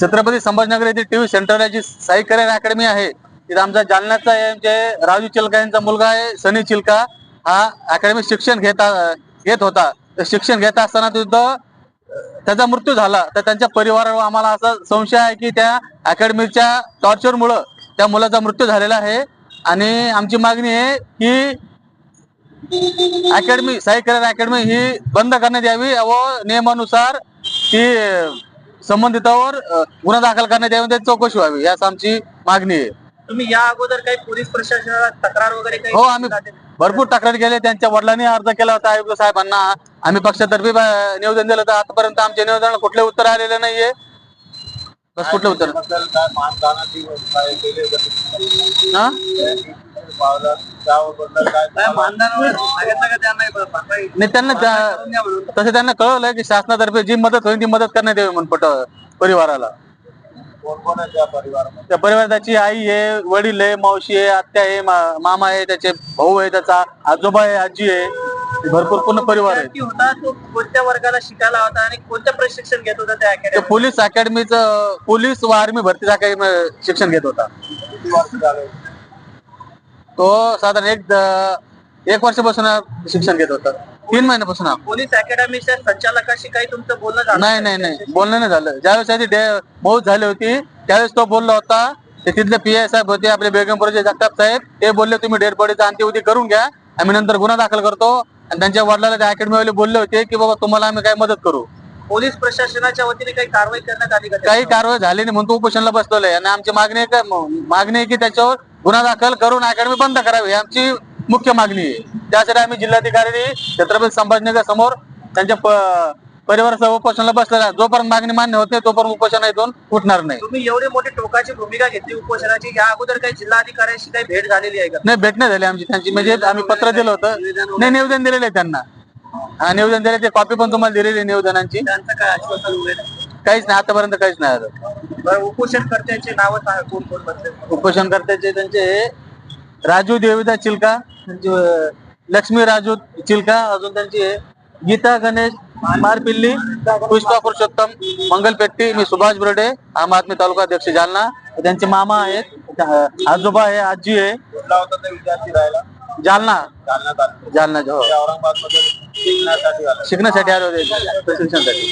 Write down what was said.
छत्रपती संभाजीनगर येथे टीव्ही सेंटरला जी Sai career academy आहे तिथे आमचा जालन्याचा राजू चिलका यांचा मुलगा आहे सनी चिलका हा अकॅडमी शिक्षण घेत होता. तर शिक्षण घेत असताना तिथं त्याचा मृत्यू झाला. तर त्यांच्या परिवारावर आम्हाला असा संशय आहे की त्या अकॅडमीच्या टॉर्चरमुळं त्या मुलाचा मृत्यू झालेला आहे. आणि आमची मागणी आहे की अकॅडमी साई करिअर अकॅडमी ही बंद करण्यात यावी व नियमानुसार ती संबंधितावर गुन्हा दाखल करण्यात यावी, त्याची चौकशी व्हावी याच आमची मागणी आहे. तुम्ही या अगोदर काही पोलीस प्रशासनाला तक्रार वगैरे काही? हो, आम्ही भरपूर तक्रार केले. त्यांच्या वडिलांनी अर्ज केला होता आयुक्त साहेबांना. आम्ही पक्षातर्फे निवेदन दिलं होतं. आतापर्यंत आमच्या निवेदनाला कुठले उत्तर आलेले नाहीये. बस कुठलं उत्तर नाही त्यांना तसे त्यांना कळवलंय की शासनातर्फे जी मदत होईल ती मदत करण्यात यावी म्हणून परिवाराला. त्या परिवारात त्याची आई आहे, वडील आहे, मावशी आहे, आत्या आहे, मामा आहे, त्याचे भाऊ आहे, त्याचा आजोबा आहे, आजी आहे, भरपूर पूर्ण परिवार आहे. होता तो कोणत्या वर्गाला शिकायला होता आणि कोणतं प्रशिक्षण घेत होता त्या अकॅडमी? पोलीस अकॅडमीचं पोलीस व आर्मी भरतीचं शिक्षण घेत होता. तो साधारण एक वर्षापासून शिक्षण घेत होता. 3 महिन्यापासून. पोलीस अकॅडमीच्या संचालकाशी काही तुमचं बोलणं झालं? नाही बोलणं नाही झालं. ज्यावेळेस त्याची मौत झाली होती त्यावेळेस तो बोलला होता. ते तिथले PI साहेब होते आपले बेगमपुराचे जगताप साहेब, ते बोलले तुम्ही डेड बॉडीचा अंत्यविधी करून घ्या, आम्ही नंतर गुन्हा दाखल करतो. आणि त्यांच्या वडिलांना त्या अकॅडमीवाले बोलले होते की बाबा तुम्हाला आम्ही काय मदत करू. पोलीस प्रशासनाच्या वतीने काही कारवाई करण्यात आली का? काही कारवाई झाली नाही म्हणून तो उपोषणाला बसलेला आहे. आणि आमची मागणी आहे की त्याच्यावर गुन्हा दाखल करून अकॅडमी बंद करावी, आमची मुख्य मागणी आहे. त्यासाठी आम्ही जिल्हाधिकारी छत्रपती संभाजीनगर समोर त्यांच्या परिवारासह उपोषणाला बसलेला आहे. जोपर्यंत मागणी मान्य होत नाही तोपर्यंत उपोषण इथून उठणार नाही. तुम्ही एवढी मोठी टोकाची भूमिका घेतली उपोषणाची, या अगोदर काही जिल्हाधिकाऱ्यांशी काही भेट झालेली आहे का? नाही, भेट नाही झाली आमची त्यांची. म्हणजे आम्ही पत्र दिलं होतं. नाही, निवेदन दिलेलं आहे त्यांना. निवेदन दिले, ते कॉपी पण तुम्हाला दिलेली निवेदनांची. त्यांचं काय आश्वासन वगैरे? काहीच नाही, आतापर्यंत काहीच नाही आलं. उपोषणकर्त्यांचे नाव सांगा, कोण कोण बसले? उपोषणकर्त्याचे त्यांचे राजू देविदा चिलका, लक्ष्मी राजू चिलका, अजून त्यांची गीता गणेश मारपिल्ली, पुष्पा पुरुषोत्तम मंगलपेट्टी, मी सुभाष बुर्डे, आम आदमी तालुका अध्यक्ष जालना. त्यांचे मामा आहेत, आजोबा आहे, आजी आहे. कुठला होता ते विद्यार्थी राहायला? जालना. औरंगाबाद मध्ये शिकण्यासाठी आले होते प्रशिक्षणासाठी.